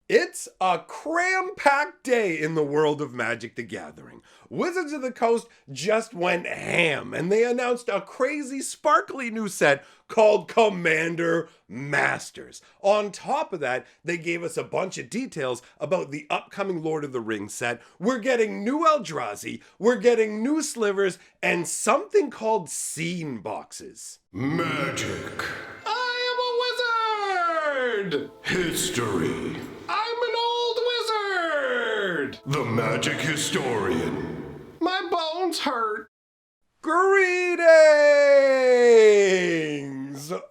It's a cram-packed day in the world of Magic the Gathering. Wizards of the Coast just went ham, and they announced a crazy, sparkly new set called Commander Masters. On top of that, they gave us a bunch of details about the upcoming Lord of the Rings set. We're getting new Eldrazi, we're getting new Slivers, and something called scene boxes. Magic. I am a wizard! History. I'm an old wizard! The magic historian. My bones hurt. Greetings,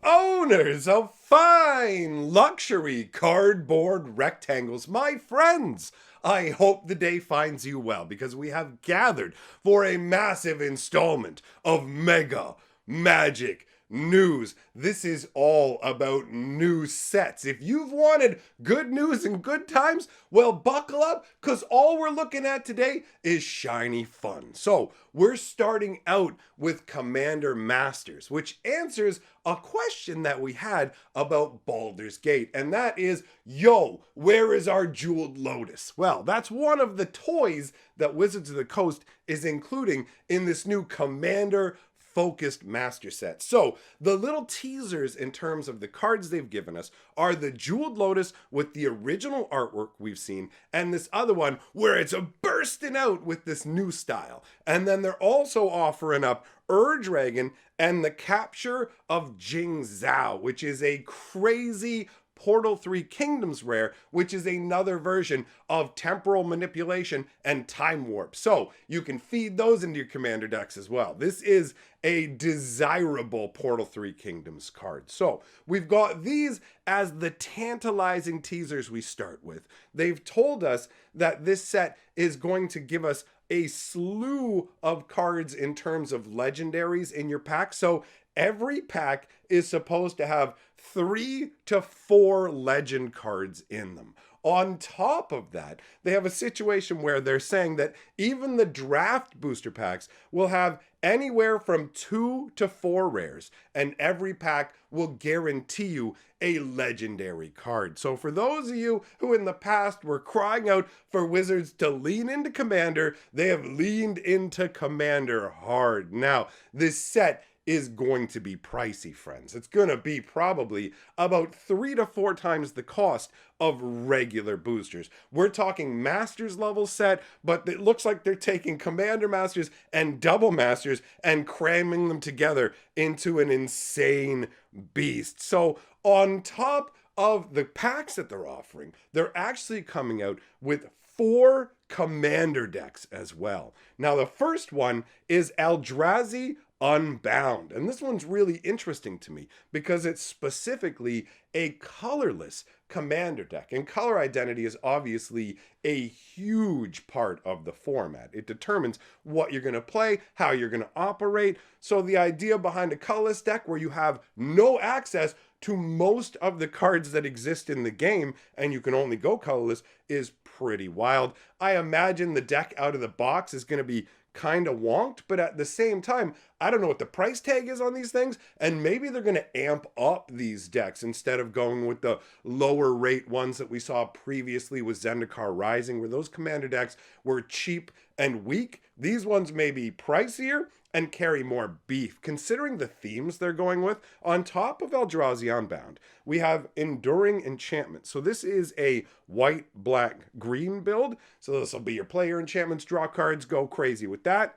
owners of fine luxury cardboard rectangles, my friends. I hope the day finds you well because we have gathered for a massive installment of Mega Magic News. This is all about new sets. If you've wanted good news and good times, well, buckle up, because all we're looking at today is shiny fun. So we're starting out with Commander Masters, which answers a question that we had about Baldur's Gate, and that is, yo, where is our Jeweled Lotus? Well, that's one of the toys that Wizards of the Coast is including in this new Commander focused master set. So the little teasers in terms of the cards they've given us are the Jeweled Lotus with the original artwork we've seen, and this other one where it's a bursting out with this new style. And then they're also offering up Dragon and the Capture of Jing Zhao, which is a crazy Portal 3 Kingdoms rare, which is another version of temporal manipulation and time warp. So you can feed those into your commander decks as well. This is a desirable Portal 3 Kingdoms card. So we've got these as the tantalizing teasers we start with. They've told us that this set is going to give us a slew of cards in terms of legendaries in your pack. So every pack is supposed to have 3 to 4 legend cards in them. On top of that, they have a situation where they're saying that even the draft booster packs will have anywhere from 2 to 4 rares, and every pack will guarantee you a legendary card. So for those of you who in the past were crying out for Wizards to lean into Commander, they have leaned into Commander hard. Now, this set is going to be pricey, friends. It's going to be probably about 3 to 4 times the cost of regular boosters. We're talking Masters level set, but it looks like they're taking Commander Masters and Double Masters and cramming them together into an insane beast. So on top of the packs that they're offering, they're actually coming out with 4 Commander decks as well. Now, the first one is Eldrazi Unbound. And this one's really interesting to me because it's specifically a colorless commander deck. And color identity is obviously a huge part of the format. It determines what you're going to play, how you're going to operate. So the idea behind a colorless deck where you have no access to most of the cards that exist in the game and you can only go colorless is pretty wild. I imagine the deck out of the box is going to be kind of wonked, but at the same time, I don't know what the price tag is on these things, and maybe they're going to amp up these decks instead of going with the lower rate ones that we saw previously with Zendikar Rising, where those commander decks were cheap and weak. These ones may be pricier and carry more beef, considering the themes they're going with. On top of Eldrazi Unbound, we have Enduring Enchantment. So this is a white, black, green build. So this will be your player enchantments, draw cards, go crazy with that.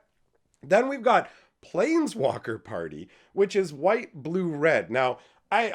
Then we've got Planeswalker Party, which is white, blue, red. Now, I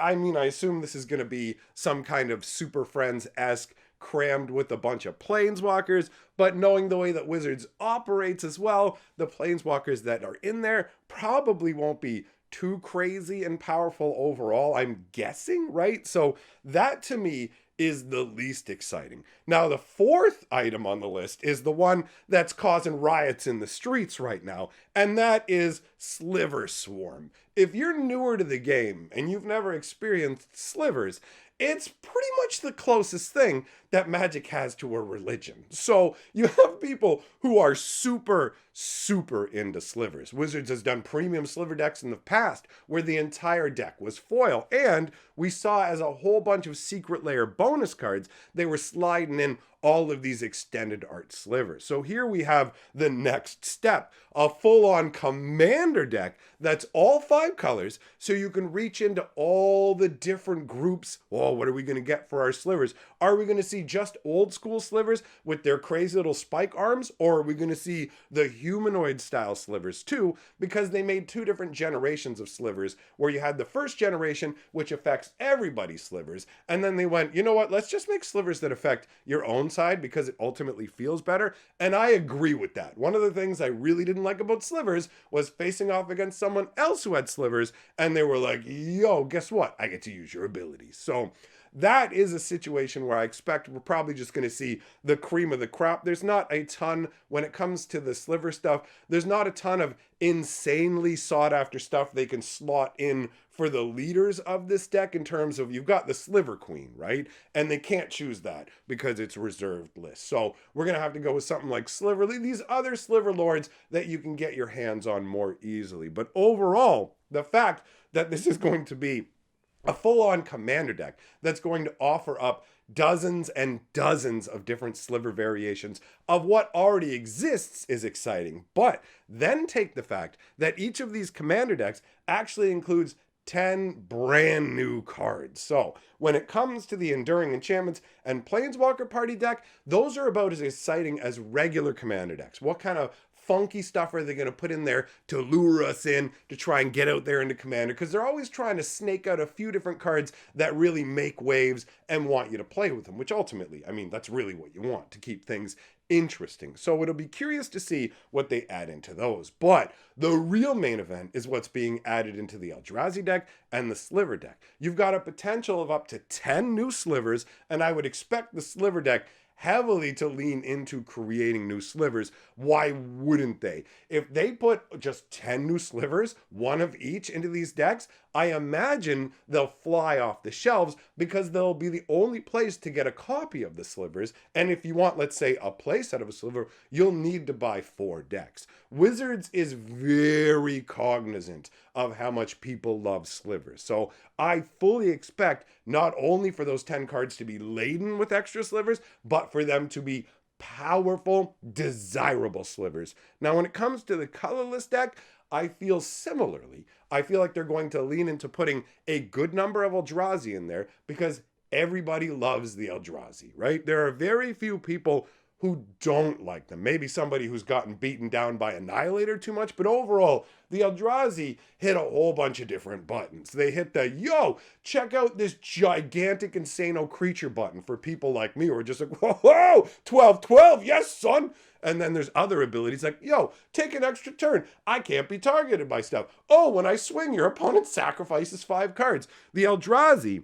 assume this is going to be some kind of Super Friends-esque crammed with a bunch of planeswalkers, but knowing the way that Wizards operates as well, the planeswalkers that are in there probably won't be too crazy and powerful overall, I'm guessing, right? So that to me is the least exciting. Now, the fourth item on the list is the one that's causing riots in the streets right now, and that is Sliver Swarm. If you're newer to the game and you've never experienced Slivers, it's pretty much the closest thing that Magic has to a religion. So you have people who are super, super into slivers. Wizards has done premium sliver decks in the past where the entire deck was foil. And we saw as a whole bunch of secret layer bonus cards, they were sliding in all of these extended art slivers. So here we have the next step, a full-on commander deck that's all 5 colors, so you can reach into all the different groups. Oh, what are we going to get for our slivers? Are we going to see just old school slivers with their crazy little spike arms, or are we going to see the humanoid style slivers too? Because they made 2 different generations of slivers, where you had the first generation, which affects everybody's slivers, and then they went, you know what, let's just make slivers that affect your own side because it ultimately feels better. And I agree with that. One of the things I really didn't like about slivers was facing off against someone else who had slivers, and they were like, yo, guess what? I get to use your abilities. So that is a situation where I expect we're probably just going to see the cream of the crop. There's not a ton, when it comes to the sliver stuff, there's not a ton of insanely sought after stuff they can slot in for the leaders of this deck in terms of, you've got the sliver queen, right? And they can't choose that because it's reserved list. So we're going to have to go with something like Sliverly, these other sliver lords that you can get your hands on more easily. But overall, the fact that this is going to be a full-on commander deck that's going to offer up dozens and dozens of different sliver variations of what already exists is exciting. But then take the fact that each of these commander decks actually includes 10 brand new cards. So when it comes to the Enduring Enchantments and Planeswalker Party deck, those are about as exciting as regular commander decks. What kind of funky stuff are they going to put in there to lure us in to try and get out there into Commander? Because they're always trying to snake out a few different cards that really make waves and want you to play with them, which ultimately, I mean, that's really what you want, to keep things interesting. So it'll be curious to see what they add into those. But the real main event is what's being added into the Eldrazi deck and the Sliver deck. You've got a potential of up to 10 new slivers, and I would expect the Sliver deck heavily to lean into creating new slivers. Why wouldn't they? If they put just 10 new slivers, one of each, into these decks, I imagine they'll fly off the shelves because they'll be the only place to get a copy of the slivers. And if you want, let's say, a playset of a sliver, you'll need to buy 4 decks. Wizards is very cognizant of how much people love slivers. So I fully expect not only for those 10 cards to be laden with extra slivers, but for them to be powerful, desirable slivers. Now, when it comes to the colorless deck, I feel similarly. I feel like they're going to lean into putting a good number of Eldrazi in there because everybody loves the Eldrazi, right? There are very few people who don't like them. Maybe somebody who's gotten beaten down by Annihilator too much, but overall, the Eldrazi hit a whole bunch of different buttons. They hit the, yo, check out this gigantic Insano creature button for people like me who are just like, whoa, 12, yes, son. And then there's other abilities like, yo, take an extra turn. I can't be targeted by stuff. Oh, when I swing, your opponent sacrifices 5 cards. The Eldrazi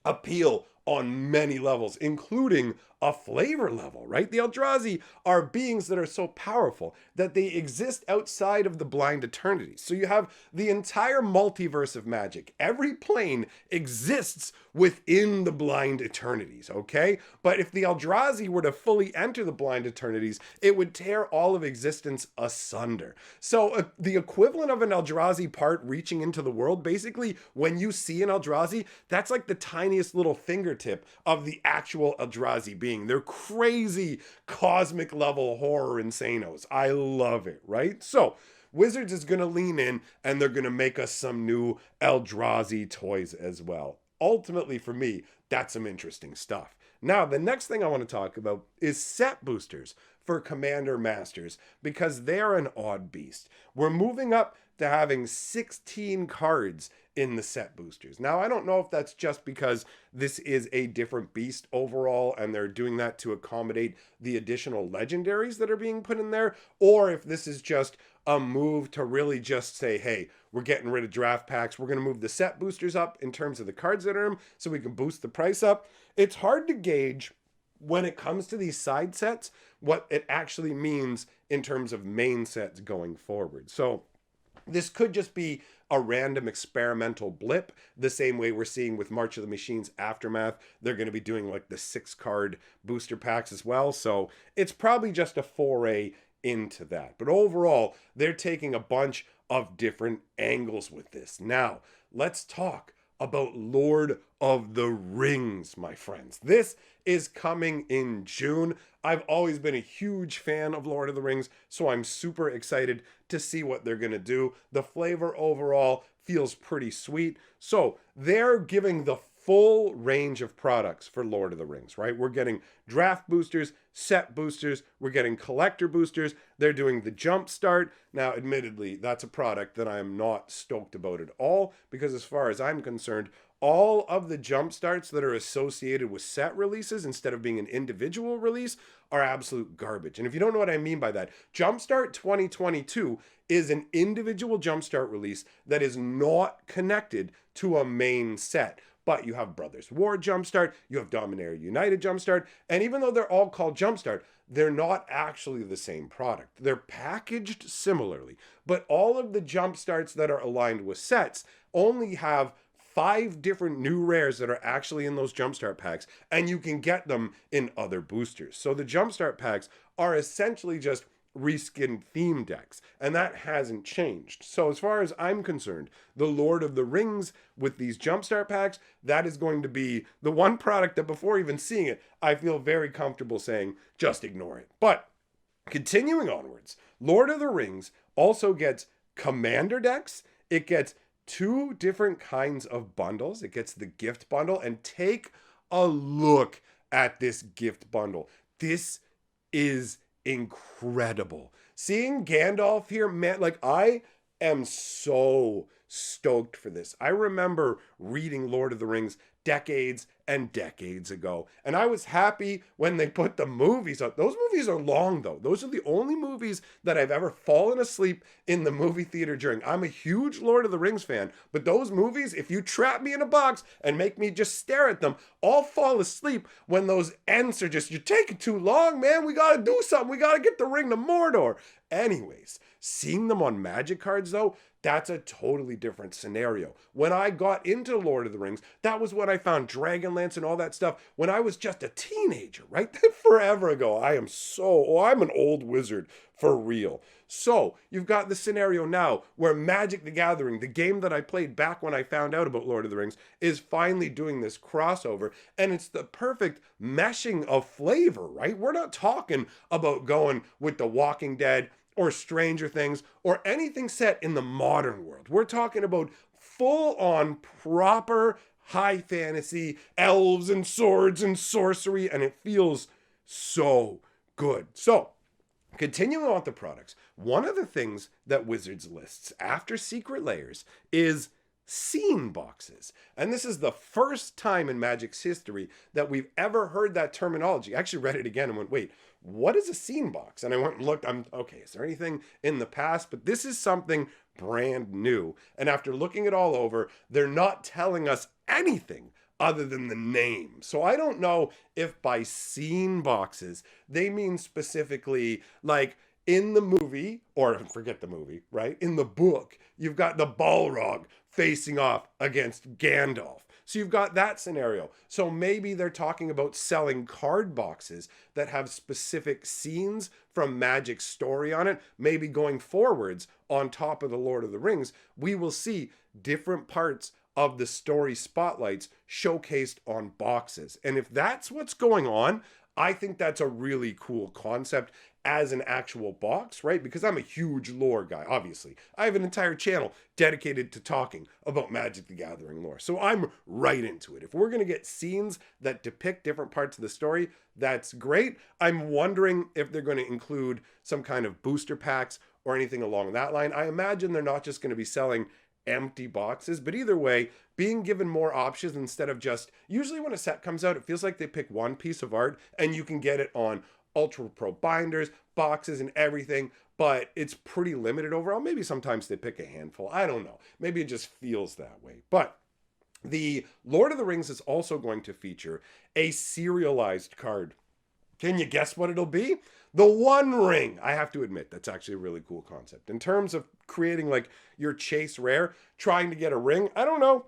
appeal on many levels, including a flavor level, right? The Eldrazi are beings that are so powerful that they exist outside of the blind eternities. So you have the entire multiverse of Magic. Every plane exists within the blind eternities, okay? But if the Eldrazi were to fully enter the blind eternities, it would tear all of existence asunder. So the equivalent of an Eldrazi part reaching into the world, basically, when you see an Eldrazi, that's like the tiniest little fingertip of the actual Eldrazi being. They're crazy cosmic level horror insanos. I love it, right? So Wizards is going to lean in and they're going to make us some new Eldrazi toys as well. Ultimately, for me, that's some interesting stuff. Now, the next thing I want to talk about is set boosters for Commander Masters because they're an odd beast. We're moving up to having 16 cards in the set boosters. Now, I don't know if that's just because this is a different beast overall and they're doing that to accommodate the additional legendaries that are being put in there, or if this is just a move to really just say, hey, we're getting rid of draft packs. We're going to move the set boosters up in terms of the cards that are in them so we can boost the price up. It's hard to gauge when it comes to these side sets what it actually means in terms of main sets going forward. So This could just be a random experimental blip, the same way we're seeing with March of the Machines Aftermath. They're going to be doing like the 6-card booster packs as well. So it's probably just a foray into that. But overall, they're taking a bunch of different angles with this. Now, let's talk about Lord of the Rings, my friends. This is coming in June. I've always been a huge fan of Lord of the Rings, so I'm super excited to see what they're going to do. The flavor overall feels pretty sweet. So they're giving the full range of products for Lord of the Rings, right? We're getting draft boosters, set boosters, we're getting collector boosters. They're doing the jump start. Now, admittedly, that's a product that I'm not stoked about at all, because as far as I'm concerned, all of the jump starts that are associated with set releases instead of being an individual release are absolute garbage. And if you don't know what I mean by that, Jumpstart 2022 is an individual Jumpstart release that is not connected to a main set. But you have Brothers War Jumpstart, you have Dominaria United Jumpstart, and even though they're all called Jumpstart, they're not actually the same product. They're packaged similarly, but all of the Jumpstarts that are aligned with sets only have 5 different new rares that are actually in those Jumpstart packs, and you can get them in other boosters. So the Jumpstart packs are essentially just reskinned theme decks, and that hasn't changed. So as far as I'm concerned, the Lord of the Rings with these Jumpstart packs, that is going to be the one product that before even seeing it, I feel very comfortable saying, just ignore it. But continuing onwards, Lord of the Rings also gets commander decks. It gets 2 different kinds of bundles. It gets the gift bundle, and take a look at this gift bundle. This is incredible. Seeing Gandalf here, man, like, I am so stoked for this. I remember reading Lord of the Rings decades and decades ago, and I was happy when they put the movies out. Those movies are long, though. Those are the only movies that I've ever fallen asleep in the movie theater during. I'm a huge Lord of the Rings fan, but those movies, if you trap me in a box and make me just stare at them, I'll fall asleep when those ends are just, you're taking too long, man. We gotta do something. We gotta get the ring to Mordor. Anyways, seeing them on Magic cards, though, that's a totally different scenario. When I got into Lord of the Rings, that was when I found Dragonlance and all that stuff when I was just a teenager, right? Forever ago. I'm an old wizard for real. So you've got the scenario now where Magic the Gathering, the game that I played back when I found out about Lord of the Rings, is finally doing this crossover, and it's the perfect meshing of flavor, right? We're not talking about going with The Walking Dead or Stranger Things, or anything set in the modern world. We're talking about full-on, proper, high fantasy, elves and swords and sorcery, and it feels so good. So, continuing on with the products, one of the things that Wizards lists after Secret Layers is scene boxes. And this is the first time in Magic's history that we've ever heard that terminology. I actually read it again and went, wait, what is a scene box? And I went and looked, okay, is there anything in the past? But this is something brand new. And after looking it all over, they're not telling us anything other than the name. So I don't know if by scene boxes, they mean specifically like in the movie, or forget the movie, right? In the book, you've got the Balrog facing off against Gandalf. So you've got that scenario. So maybe they're talking about selling card boxes that have specific scenes from Magic's story on it. Maybe going forwards on top of the Lord of the Rings, we will see different parts of the story spotlights showcased on boxes. And if that's what's going on, I think that's a really cool concept as an actual box, right? Because I'm a huge lore guy, obviously. I have an entire channel dedicated to talking about Magic the Gathering lore. So I'm right into it. If we're going to get scenes that depict different parts of the story, that's great. I'm wondering if they're going to include some kind of booster packs or anything along that line. I imagine they're not just going to be selling empty boxes, but either way, being given more options instead of just, usually when a set comes out, it feels like they pick one piece of art and you can get it on Ultra Pro binders, boxes, and everything, but it's pretty limited overall. Maybe sometimes they pick a handful. I don't know. Maybe it just feels that way. But the Lord of the Rings is also going to feature a serialized card Can you guess what it'll be? The One Ring. I have to admit, that's actually a really cool concept. In terms of creating like your chase rare, trying to get a ring, I don't know.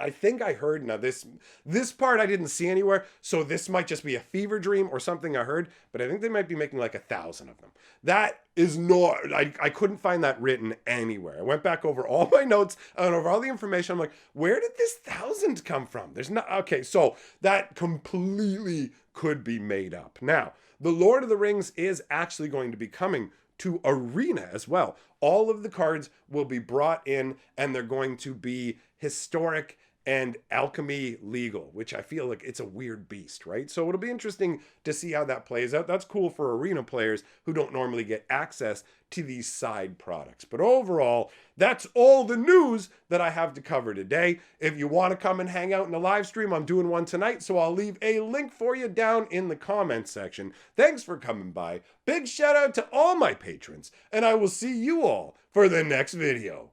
I think I heard, now this part I didn't see anywhere, so this might just be a fever dream or something I heard, but I think they might be making like 1,000 of them. That is not, I couldn't find that written anywhere. I went back over all my notes and over all the information. I'm like, where did this 1,000 come from? There's not, okay, so that completely could be made up. Now, the Lord of the Rings is actually going to be coming to Arena as well. All of the cards will be brought in and they're going to be historic and alchemy legal, which I feel like it's a weird beast, right? So it'll be interesting to see how that plays out. That's cool for Arena players who don't normally get access to these side products. But overall, that's all the news that I have to cover today. If you want to come and hang out in the live stream, I'm doing one tonight, so I'll leave a link for you down in the comments section. Thanks for coming by. Big shout out to all my patrons, and I will see you all for the next video.